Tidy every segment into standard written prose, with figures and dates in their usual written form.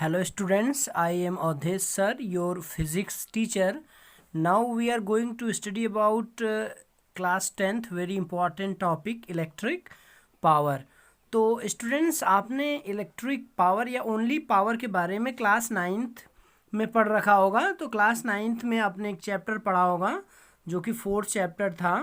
Hello students, I am Adhesh sir, your physics teacher. Now we are going to study about class 10th very important topic electric power. तो students आपने electric power या only power के बारे में class 9th में पढ़ रखा होगा। तो क्लास 9th में आपने एक चैप्टर पढ़ा होगा जो कि 4th चैप्टर था,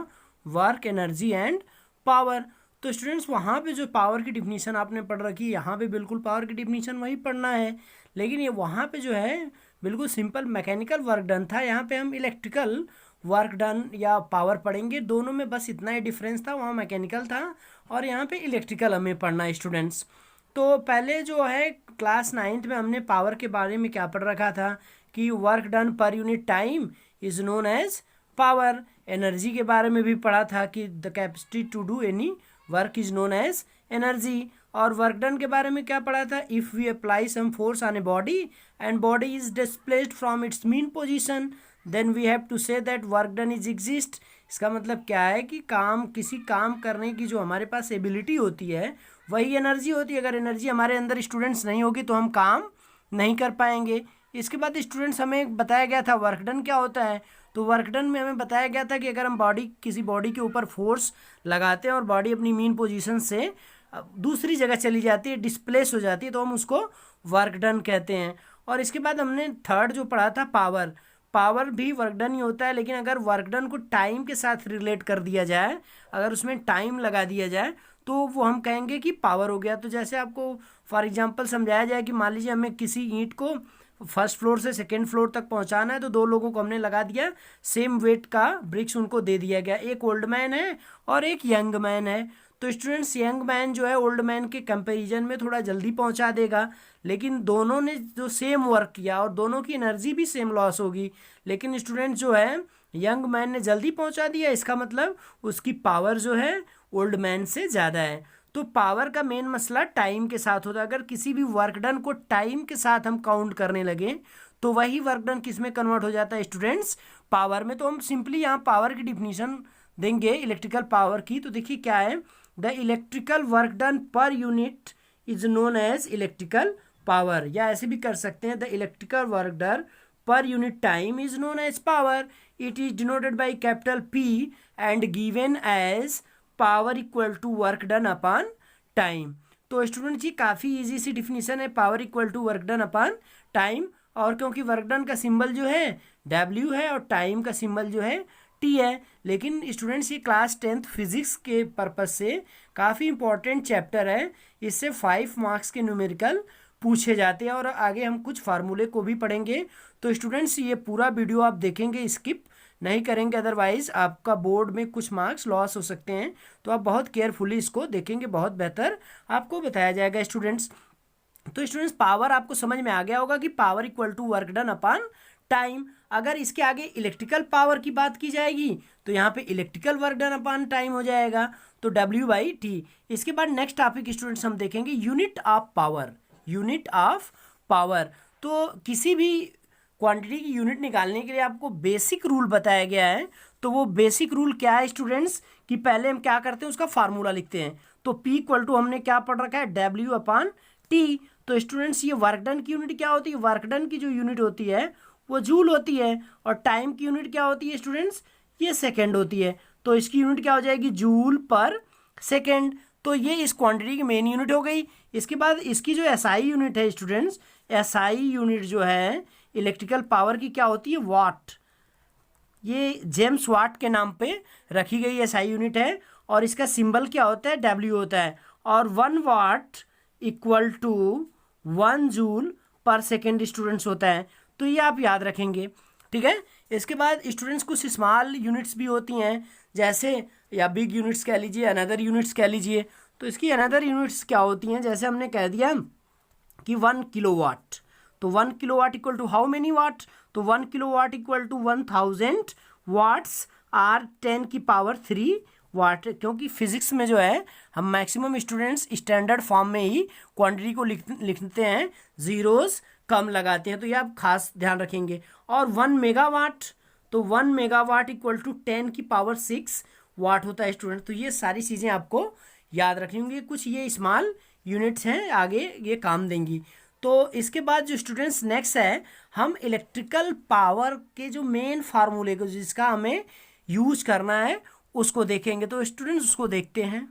वर्क, एनर्जी एंड पावर। तो स्टूडेंट्स वहाँ पे जो पावर की डिफिनीशन आपने पढ़ रखी, यहाँ पे बिल्कुल पावर की डिफिनीशन वही पढ़ना है, लेकिन ये वहाँ पे जो है बिल्कुल सिंपल मैकेनिकल वर्क डन था। यहाँ पे हम इलेक्ट्रिकल वर्क डन या पावर पढ़ेंगे, दोनों में बस इतना ही डिफरेंस था, वहाँ मैकेनिकल था और यहाँ पे इलेक्ट्रिकल हमें पढ़ना है स्टूडेंट्स। तो पहले जो है क्लास 9th में हमने पावर के बारे में क्या पढ़ रखा था कि work done per unit time is known as power. Energy के बारे में भी पढ़ा था कि the capacity to do any work is known as energy. और वर्क डन के बारे में क्या पढ़ा था, if we apply some force on a body and body is displaced from its mean position then we have to say that work done is exist. इसका मतलब क्या है कि किसी काम करने की जो हमारे पास एबिलिटी होती है वही एनर्जी होती है। अगर एनर्जी हमारे अंदर स्टूडेंट्स नहीं होगी तो हम काम नहीं कर पाएंगे। इसके बाद स्टूडेंट्स हमें बताया गया था वर्क डन क्या होता है। तो वर्क डन में हमें बताया गया था कि अगर हम किसी बॉडी के ऊपर फोर्स लगाते हैं और बॉडी अपनी मीन पोजीशन से दूसरी जगह चली जाती है, डिस्प्लेस हो जाती है, तो हम उसको वर्क डन कहते हैं। और इसके बाद हमने थर्ड जो पढ़ा था पावर। पावर भी वर्क डन ही होता है, लेकिन अगर वर्क डन को टाइम के साथ रिलेट कर दिया जाए, अगर उसमें टाइम लगा दिया जाए तो वो हम कहेंगे कि पावर हो गया। तो जैसे आपको फॉर एग्जांपल समझाया जाए कि मान लीजिए हमें किसी ईंट को फर्स्ट फ्लोर से सेकेंड फ्लोर तक पहुंचाना है, तो दो लोगों को हमने लगा दिया, सेम वेट का ब्रिक्स उनको दे दिया गया, एक ओल्ड मैन है और एक यंग मैन है। तो स्टूडेंट्स यंग मैन जो है ओल्ड मैन के कंपैरिजन में थोड़ा जल्दी पहुंचा देगा, लेकिन दोनों ने जो सेम वर्क किया और दोनों की एनर्जी भी सेम लॉस होगी, लेकिन स्टूडेंट जो है यंग मैन ने जल्दी पहुंचा दिया, इसका मतलब उसकी पावर जो है ओल्ड मैन से ज़्यादा है। तो पावर का मेन मसला टाइम के साथ होता है। अगर किसी भी वर्क डन को टाइम के साथ हम काउंट करने लगे तो वही वर्क डन किस में कन्वर्ट हो जाता है स्टूडेंट्स, पावर में। तो हम सिंपली यहाँ पावर की डिफिनीशन देंगे इलेक्ट्रिकल पावर की। तो देखिए क्या है, the electrical work done per unit is known as electrical power, या ऐसे भी कर सकते हैं the electrical work done per unit time is known as power. It is denoted by capital P and given as power equal to work done upon time. तो student ji काफ़ी easy सी definition है, power equal to work done upon time. और क्योंकि work done का symbol जो है W है और टाइम का सिंबल जो है T है, लेकिन स्टूडेंट्स ये क्लास 10th फिजिक्स के पर्पज से काफ़ी इंपॉर्टेंट चैप्टर है, इससे 5 मार्क्स के न्यूमेरिकल पूछे जाते हैं और आगे हम कुछ फार्मूले को भी पढ़ेंगे। तो स्टूडेंट्स ये पूरा वीडियो आप देखेंगे, स्किप नहीं करेंगे, अदरवाइज आपका बोर्ड में कुछ मार्क्स लॉस हो सकते हैं। तो आप बहुत केयरफुली इसको देखेंगे, बहुत बेहतर आपको बताया जाएगा स्टूडेंट्स। तो स्टूडेंट्स पावर आपको समझ में आ गया होगा कि power equal to work done upon time. अगर इसके आगे इलेक्ट्रिकल पावर की बात की जाएगी तो यहाँ पे electrical work done upon time हो जाएगा, तो W/T। इसके बाद नेक्स्ट टॉपिक स्टूडेंट्स हम देखेंगे unit of power. Unit of power, तो किसी भी क्वांटिटी की यूनिट निकालने के लिए आपको बेसिक रूल बताया गया है। तो वो बेसिक रूल क्या है स्टूडेंट्स कि पहले हम क्या करते हैं, उसका फार्मूला लिखते हैं। तो P इक्वल टू हमने क्या पढ़ रखा है, W/T। तो स्टूडेंट्स ये वर्क डन की यूनिट क्या होती है, वर्क डन की जो यूनिट होती है वो जूल होती है, और टाइम की यूनिट क्या होती है स्टूडेंट्स, ये सेकेंड होती है। तो इसकी यूनिट क्या हो जाएगी, जूल पर सेकेंड। तो ये इस क्वांटिटी की मेन यूनिट हो गई। इसके बाद इसकी जो SI यूनिट है स्टूडेंट्स, SI यूनिट जो है इलेक्ट्रिकल पावर की क्या होती है, वाट। ये जेम्स वाट के नाम पे रखी गई SI यूनिट है, और इसका सिंबल क्या होता है, W होता है। और 1 watt equal to 1 joule per second students होता है। तो ये आप याद रखेंगे, ठीक है। इसके बाद स्टूडेंट्स कुछ स्मॉल यूनिट्स भी होती हैं, जैसे या बिग यूनिट्स कह लीजिए, अनदर यूनिट्स कह लीजिए। तो इसकी अनदर यूनिट्स क्या होती हैं, जैसे हमने कह दिया कि 1 किलोवाट। तो 1 kilowatt equal to how many watt, तो 1 kilowatt equal to 1000 watts or 10 की पावर 3 वाट। क्योंकि फिजिक्स में जो है हम मैक्सिमम स्टूडेंट्स स्टैंडर्ड फॉर्म में ही क्वांटिटी को लिखते हैं, जीरोस कम लगाते हैं, तो ये आप खास ध्यान रखेंगे। और 1 मेगावाट, तो 1 मेगावाट इक्वल टू 10 की पावर 6 वाट होता है स्टूडेंट। तो ये सारी चीज़ें आपको याद रखनी होंगी, कुछ ये स्मॉल यूनिट्स हैं, आगे ये काम देंगी। तो इसके बाद जो स्टूडेंट्स नेक्स्ट है, हम इलेक्ट्रिकल पावर के जो मेन फार्मूले को जिसका हमें यूज करना है उसको देखेंगे। तो स्टूडेंट्स उसको देखते हैं।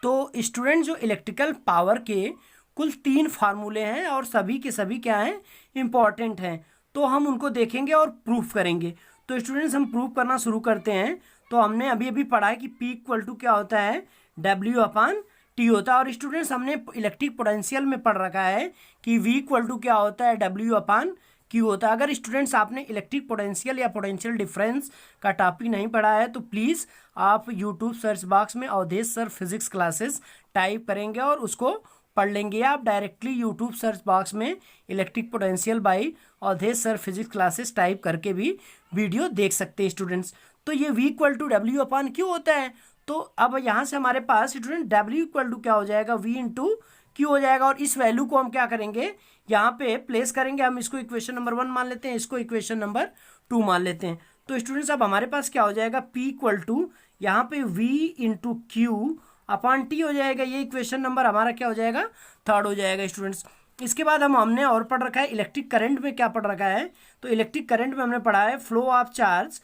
तो स्टूडेंट जो इलेक्ट्रिकल पावर के कुल 3 फार्मूले हैं और सभी के सभी क्या हैं, इम्पॉर्टेंट हैं। तो हम उनको देखेंगे और प्रूफ करेंगे। तो स्टूडेंट्स हम प्रूफ करना शुरू करते हैं। तो हमने अभी अभी पढ़ा है कि P इक्वल टू क्या होता है, W/T होता है। और स्टूडेंट्स हमने इलेक्ट्रिक पोटेंशियल में पढ़ रखा है कि V इक्वल टू क्या होता है, W/Q होता है। अगर स्टूडेंट्स आपने इलेक्ट्रिक पोटेंशियल या पोटेंशियल डिफरेंस का टॉपिक नहीं पढ़ा है तो प्लीज़ आप यूट्यूब सर्च बॉक्स में Avdhesh sir physics classes type करेंगे और उसको पढ़ लेंगे, या आप डायरेक्टली यूट्यूब सर्च बॉक्स में electric potential by Avdhesh sir physics classes type करके भी वीडियो देख सकते हैं स्टूडेंट्स। तो ये V इक्वल टू W/Q होता है। तो अब यहाँ से हमारे पास स्टूडेंट W इक्वल टू क्या हो जाएगा, V इंटू Q हो जाएगा। और इस वैल्यू को हम क्या करेंगे, यहाँ पे प्लेस करेंगे। हम इसको इक्वेशन नंबर 1 मान लेते हैं, इसको इक्वेशन नंबर 2 मान लेते हैं। तो स्टूडेंट्स अब हमारे पास क्या हो जाएगा, P इक्वल टू यहाँ पे V इंटू Q/T हो जाएगा। ये इक्वेशन नंबर हमारा क्या हो जाएगा, 3rd हो जाएगा स्टूडेंट्स। इसके बाद हमने और पढ़ रखा है इलेक्ट्रिक करंट में क्या पढ़ रखा है। तो इलेक्ट्रिक करंट में हमने पढ़ा है flow of charge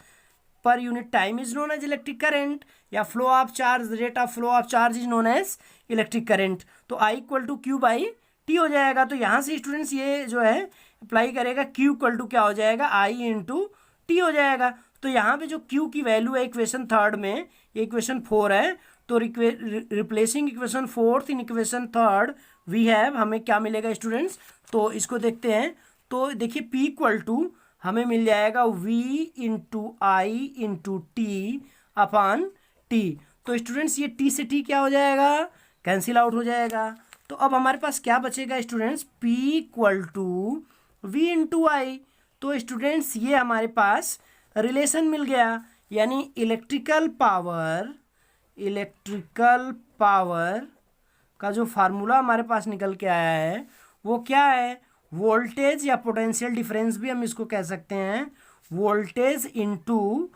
per unit time is known as electric current, या flow of charge, rate of flow of charge is known as electric current. तो I इक्वल टू Q/T हो जाएगा। तो यहाँ से स्टूडेंट्स ये जो है अप्लाई करेगा, Q इक्वल टू क्या हो जाएगा, I इंटू T हो जाएगा। तो यहाँ पे जो Q की वैल्यू है इक्वेशन 3rd में, ये इक्वेशन 4 है। तो replacing equation 4th in equation 3rd we have, हमें क्या मिलेगा स्टूडेंट्स। तो इसको देखते हैं। तो देखिए P इक्वल टू हमें मिल जाएगा V into I into T/T। तो स्टूडेंट्स ये T से T क्या हो जाएगा, कैंसिल आउट हो जाएगा। तो अब हमारे पास क्या बचेगा students, P equal to V into I। तो स्टूडेंट्स ये हमारे पास रिलेशन मिल गया, यानी इलेक्ट्रिकल पावर का जो फार्मूला हमारे पास निकल के आया है वो क्या है, वोल्टेज या पोटेंशियल डिफरेंस भी हम इसको कह सकते हैं, voltage into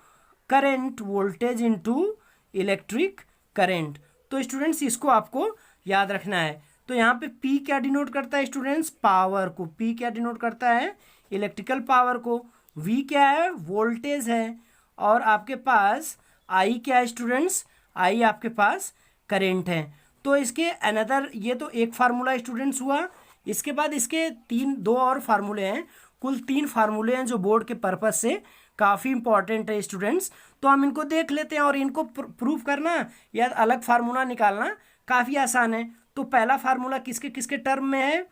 current, voltage into electric current. तो स्टूडेंट्स इसको आपको याद रखना है। तो यहाँ पे P क्या डिनोट करता है स्टूडेंट्स, पावर को। P क्या डिनोट करता है, इलेक्ट्रिकल पावर को। V क्या है, वोल्टेज है। और आपके पास I क्या है स्टूडेंट्स, I आपके पास करंट है। तो इसके अनदर, ये तो एक फार्मूला स्टूडेंट्स हुआ। इसके बाद इसके 2 और फार्मूले हैं, कुल 3 फार्मूले हैं जो बोर्ड के पर्पज से काफ़ी इंपॉर्टेंट है स्टूडेंट्स। तो हम इनको देख लेते हैं और इनको प्रूफ करना या अलग फार्मूला निकालना काफ़ी आसान है। तो पहला फार्मूला किसके किसके टर्म में है,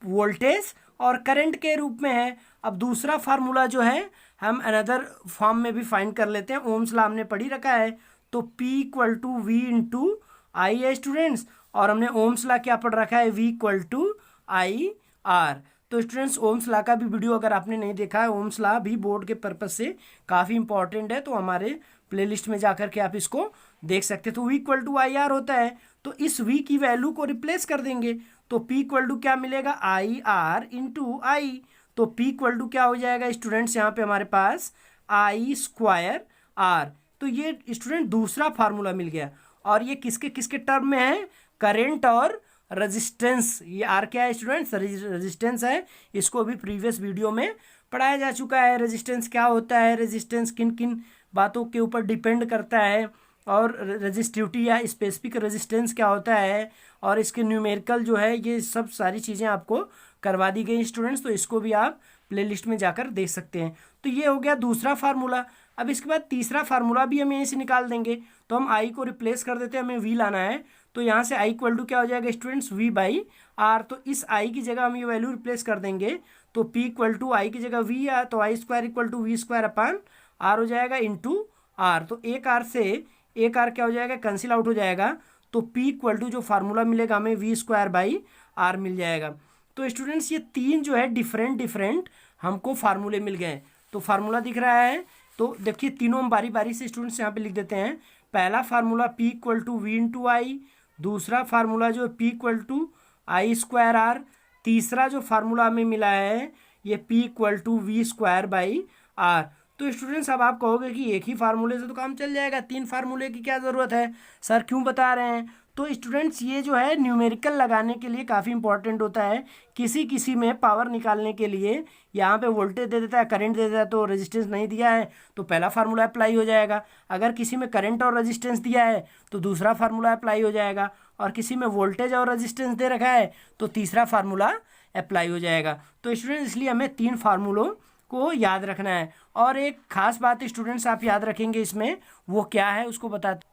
वोल्टेज और करंट के रूप में है। अब दूसरा फार्मूला जो है हम अनदर फॉर्म में भी फाइंड कर लेते हैं, ओम्स लॉ हमने पढ़ी रखा है। तो P equal to V into I है स्टूडेंट्स, और हमने ओम्स लॉ क्या पढ़ रखा है, V इक्वल टू IR। तो स्टूडेंट्स ओम्स लॉ का भी वीडियो अगर आपने नहीं देखा है, ओम्स लॉ भी बोर्ड के पर्पज से काफ़ी इंपॉर्टेंट है, तो हमारे प्लेलिस्ट में जाकर के आप इसको देख सकते हैं। तो V इक्वल टू IR होता है। तो इस V की वैल्यू को रिप्लेस कर देंगे। तो P इक्वल टू क्या मिलेगा, IR इंटू I। तो P इक्वल टू क्या हो जाएगा स्टूडेंट्स, यहाँ पे हमारे पास I²R। तो ये स्टूडेंट दूसरा फार्मूला मिल गया। और ये किसके किसके टर्म में है, करेंट और रेजिस्टेंस। ये आर क्या है स्टूडेंट्स, रेजिस्टेंस है। इसको भी प्रीवियस वीडियो में पढ़ाया जा चुका है। रेजिस्टेंस क्या होता है, रेजिस्टेंस किन किन बातों के ऊपर डिपेंड करता है, और रेजिस्टिविटी या स्पेसिफिक रेजिस्टेंस क्या होता है, और इसके न्यूमेरिकल जो है, ये सब सारी चीज़ें आपको करवा दी गई स्टूडेंट्स। तो इसको भी आप प्लेलिस्ट में जाकर देख सकते हैं। तो ये हो गया दूसरा फार्मूला। अब इसके बाद तीसरा फार्मूला भी हम यहीं से निकाल देंगे। तो हम I को रिप्लेस कर देते हैं, हमें V लाना है। तो यहाँ से I इक्वल टू क्या हो जाएगा स्टूडेंट्स, V/R। तो इस I की जगह हम ये वैल्यू रिप्लेस कर देंगे। तो P इक्वल टू I की जगह V है, तो I² इक्वल टू V²/R हो जाएगा इंटू R। तो एक R से एक R क्या हो जाएगा, कैंसिल आउट हो जाएगा। तो P इक्वल टू जो फार्मूला मिलेगा हमें V²/R मिल जाएगा। तो स्टूडेंट्स ये 3 जो है डिफरेंट हमको फार्मूले मिल गए। तो फार्मूला दिख रहा है, तो देखिए तीनों हम बारी बारी से स्टूडेंट्स यहाँ पे लिख देते हैं। पहला formula P equal to V into I, दूसरा फार्मूला जो P इक्वल टू I²R, तीसरा जो फार्मूला हमें मिला है ये P इक्वल टू V²/R। तो स्टूडेंट्स अब आप कहोगे कि एक ही फार्मूले से तो काम चल जाएगा, 3 फार्मूले की क्या ज़रूरत है सर, क्यों बता रहे हैं। तो स्टूडेंट्स ये जो है न्यूमेरिकल लगाने के लिए काफ़ी इंपॉर्टेंट होता है। किसी किसी में पावर निकालने के लिए यहाँ पे वोल्टेज दे देता है, करंट दे देता है, तो रेजिस्टेंस नहीं दिया है तो पहला फार्मूला अप्लाई हो जाएगा। अगर किसी में करंट और रेजिस्टेंस दिया है तो दूसरा फार्मूला अप्लाई हो जाएगा, और किसी में वोल्टेज और रेजिस्टेंस दे रखा है तो तीसरा फार्मूला अप्लाई हो जाएगा। तो स्टूडेंट्स इसलिए हमें 3 फार्मूलों को याद रखना है। और एक खास बात स्टूडेंट्स आप याद रखेंगे इसमें, वो क्या है उसको बताते।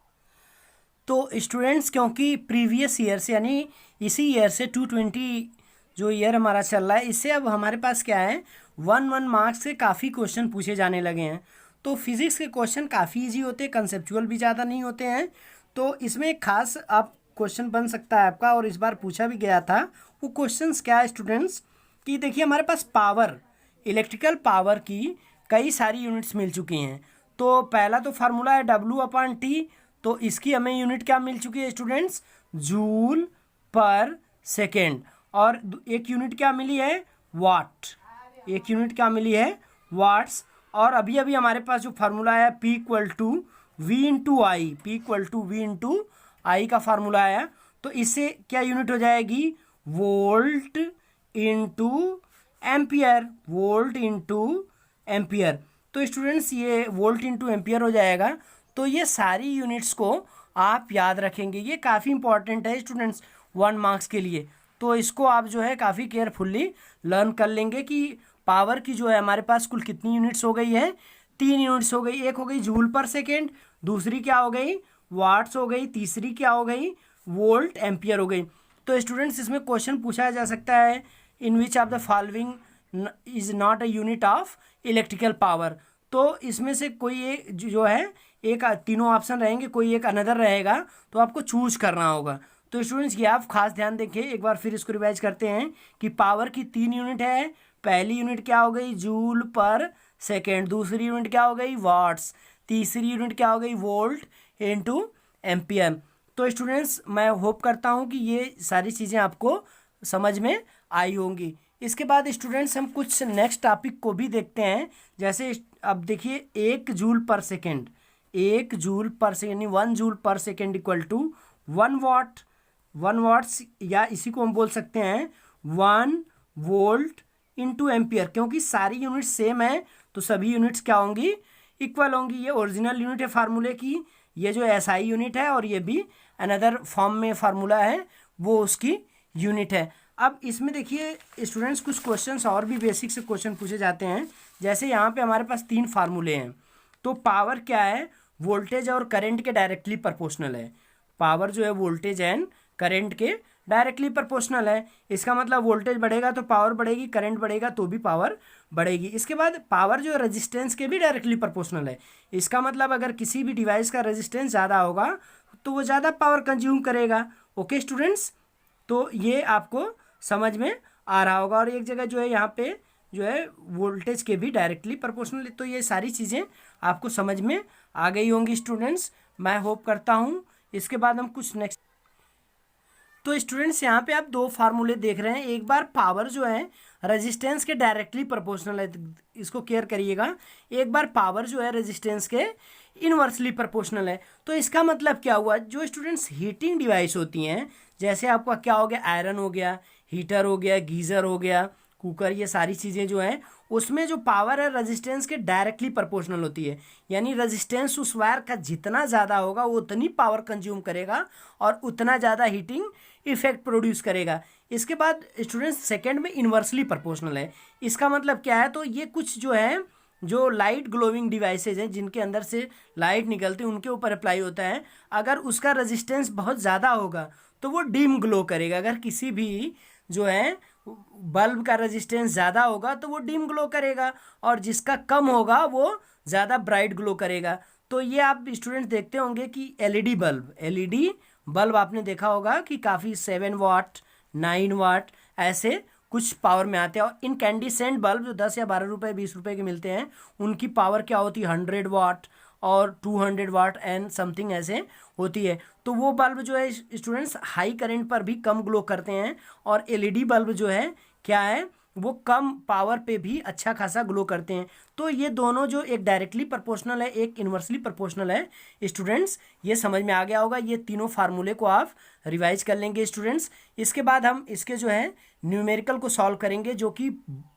तो स्टूडेंट्स क्योंकि प्रीवियस ईयर से यानी इसी ईयर से 220 जो ईयर हमारा चल रहा है, इससे अब हमारे पास क्या है 1 मार्क्स से काफ़ी क्वेश्चन पूछे जाने लगे हैं। तो फिज़िक्स के क्वेश्चन काफ़ी इजी होते हैं, कंसेप्चुअल भी ज़्यादा नहीं होते हैं। तो इसमें एक खास आप क्वेश्चन बन सकता है आपका, और इस बार पूछा भी गया था। वो क्वेश्चंस क्या है स्टूडेंट्स कि देखिए हमारे पास पावर, इलेक्ट्रिकल पावर की कई सारी यूनिट्स मिल चुकी हैं। तो पहला तो फार्मूला है W/T, तो इसकी हमें यूनिट क्या मिल चुकी है स्टूडेंट्स, जूल पर सेकेंड। और एक यूनिट क्या मिली है, वाट। एक यूनिट क्या मिली है, वाट्स। और अभी अभी हमारे पास जो फार्मूला है P=V/I, P=V/I का फार्मूला आया। तो इससे क्या यूनिट हो जाएगी, volt into ampere, volt into ampere. तो स्टूडेंट्स ये वोल्ट इंटू एम्पियर हो जाएगा। तो ये सारी यूनिट्स को आप याद रखेंगे, ये काफ़ी इंपॉर्टेंट है स्टूडेंट्स 1 मार्क्स के लिए। तो इसको आप जो है काफ़ी केयरफुल्ली लर्न कर लेंगे कि पावर की जो है हमारे पास कुल कितनी यूनिट्स हो गई है, 3 यूनिट्स हो गई। एक हो गई जूल पर सेकेंड, दूसरी क्या हो गई, वाट्स हो गई, तीसरी क्या हो गई, वोल्ट एम्पियर हो गई। तो स्टूडेंट्स इसमें क्वेश्चन पूछा जा सकता है, in which of the following is not a unit of electrical power. तो इसमें से कोई एक जो है, एक तीनों ऑप्शन रहेंगे, कोई एक अनदर रहेगा, तो आपको चूज करना होगा। तो स्टूडेंट्स ये आप खास ध्यान देखें, एक बार फिर इसको रिवाइज करते हैं कि पावर की 3 यूनिट है। पहली यूनिट क्या हो गई, जूल पर सेकेंड, दूसरी यूनिट क्या हो गई, वाट्स, तीसरी यूनिट क्या हो गई, वोल्ट इंटू एम्पियर। तो स्टूडेंट्स मैं होप करता हूँ कि ये सारी चीज़ें आपको समझ में आई होंगी। इसके बाद स्टूडेंट्स हम कुछ नेक्स्ट टॉपिक को भी देखते हैं। जैसे अब देखिए 1 joule per second, 1 joule per second यानी 1 joule per second equal to 1 watt, 1 watts, या इसी को हम बोल सकते हैं 1 वोल्ट इंटू एम्पियर। क्योंकि सारी यूनिट्स सेम है तो सभी यूनिट्स क्या होंगी, इक्वल होंगी। ये ओरिजिनल यूनिट है फार्मूले की, ये जो SI यूनिट है, और ये भी अनदर फॉर्म में फार्मूला है, वो उसकी यूनिट है। अब इसमें देखिए स्टूडेंट्स कुछ क्वेश्चंस और भी बेसिक से क्वेश्चन पूछे जाते हैं। जैसे यहाँ पे हमारे पास 3 फार्मूले हैं। तो पावर क्या है, वोल्टेज और करंट के डायरेक्टली प्रोपोर्शनल है। पावर जो है वोल्टेज एंड करंट के डायरेक्टली प्रोपोर्शनल है। इसका मतलब वोल्टेज बढ़ेगा तो पावर बढ़ेगी, करंट बढ़ेगा तो भी पावर बढ़ेगी। इसके बाद पावर जो है रेजिस्टेंस के भी डायरेक्टली प्रोपोर्शनल है। इसका मतलब अगर किसी भी डिवाइस का रेजिस्टेंस ज़्यादा होगा तो वो ज़्यादा पावर कंज्यूम करेगा। ओके स्टूडेंट्स, तो ये आपको समझ में आ रहा होगा। और एक जगह जो है यहाँ पे जो है वोल्टेज के भी डायरेक्टली प्रोपोर्शनल। तो ये सारी चीज़ें आपको समझ में आ गई होंगी स्टूडेंट्स, मैं होप करता हूँ। इसके बाद हम कुछ नेक्स्ट, तो स्टूडेंट्स यहाँ पे आप 2 फार्मूले देख रहे हैं। एक बार पावर जो है रेजिस्टेंस के डायरेक्टली प्रोपोर्शनल है, इसको केयर करिएगा। एक बार पावर जो है रेजिस्टेंस के इनवर्सली प्रोपोर्शनल है। तो इसका मतलब क्या हुआ, जो स्टूडेंट्स हीटिंग डिवाइस होती हैं, जैसे आपका क्या हो गया, आयरन हो गया, हीटर हो गया, गीज़र हो गया, कुकर, ये सारी चीज़ें जो हैं उसमें जो पावर है रेजिस्टेंस के डायरेक्टली प्रोपोर्शनल होती है। यानी रेजिस्टेंस उस वायर का जितना ज़्यादा होगा वो उतनी पावर कंज्यूम करेगा और उतना ज़्यादा हीटिंग इफेक्ट प्रोड्यूस करेगा। इसके बाद स्टूडेंट्स सेकंड में इन्वर्सली प्रोपोर्शनल है। इसका मतलब क्या है, तो ये कुछ जो है जो लाइट ग्लोइंग डिवाइसेज हैं जिनके अंदर से लाइट निकलती है उनके ऊपर अप्लाई होता है। अगर उसका रेजिस्टेंस बहुत ज़्यादा होगा तो वो डिम ग्लो करेगा। अगर किसी भी जो है बल्ब का रेजिस्टेंस ज़्यादा होगा तो वो डिम ग्लो करेगा, और जिसका कम होगा वो ज़्यादा ब्राइट ग्लो करेगा। तो ये आप स्टूडेंट्स देखते होंगे कि एलईडी बल्ब आपने देखा होगा कि काफ़ी 7 वाट 9 वाट ऐसे कुछ पावर में आते हैं। और इनकैंडिसेंट बल्ब जो 10 या 12 रुपये 20 रुपये के मिलते हैं उनकी पावर क्या होती है, 100 वाट और 200 वाट एंड समथिंग ऐसे होती है। तो वो बल्ब जो है स्टूडेंट्स हाई करंट पर भी कम ग्लो करते हैं, और एलईडी बल्ब जो है क्या है, वो कम पावर पे भी अच्छा खासा ग्लो करते हैं। तो ये दोनों जो एक डायरेक्टली प्रोपोर्शनल है, एक इन्वर्सली प्रोपोर्शनल है स्टूडेंट्स, ये समझ में आ गया होगा। ये तीनों फार्मूले को आप रिवाइज कर लेंगे स्टूडेंट्स। इसके बाद हम इसके जो है न्यूमेरिकल को सॉल्व करेंगे, जो कि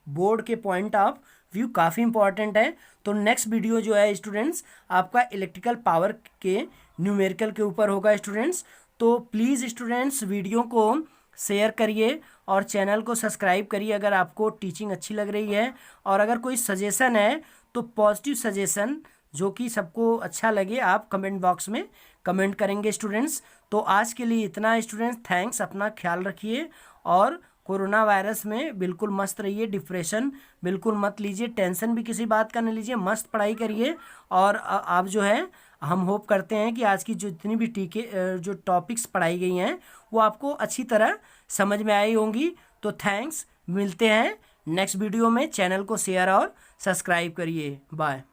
बोर्ड के पॉइंट ऑफ व्यू काफ़ी इंपॉर्टेंट है। तो नेक्स्ट वीडियो जो है स्टूडेंट्स आपका इलेक्ट्रिकल पावर के न्यूमेरिकल के ऊपर होगा स्टूडेंट्स। तो प्लीज़ स्टूडेंट्स वीडियो को शेयर करिए और चैनल को सब्सक्राइब करिए अगर आपको टीचिंग अच्छी लग रही है। और अगर कोई सजेशन है तो पॉजिटिव सजेशन जो कि सबको अच्छा लगे आप कमेंट बॉक्स में कमेंट करेंगे स्टूडेंट्स। तो आज के लिए इतना स्टूडेंट्स, थैंक्स, अपना ख्याल रखिए और कोरोना वायरस में बिल्कुल मस्त रहिए, डिप्रेशन बिल्कुल मत लीजिए, टेंशन भी किसी बात का नहीं लीजिए, मस्त पढ़ाई करिए। और आप जो है हम होप करते हैं कि आज की जितनी भी जो टॉपिक्स पढ़ाई गई हैं वो आपको अच्छी तरह समझ में आई होंगी। तो थैंक्स, मिलते हैं नेक्स्ट वीडियो में। चैनल को शेयर और सब्सक्राइब करिए। बाय।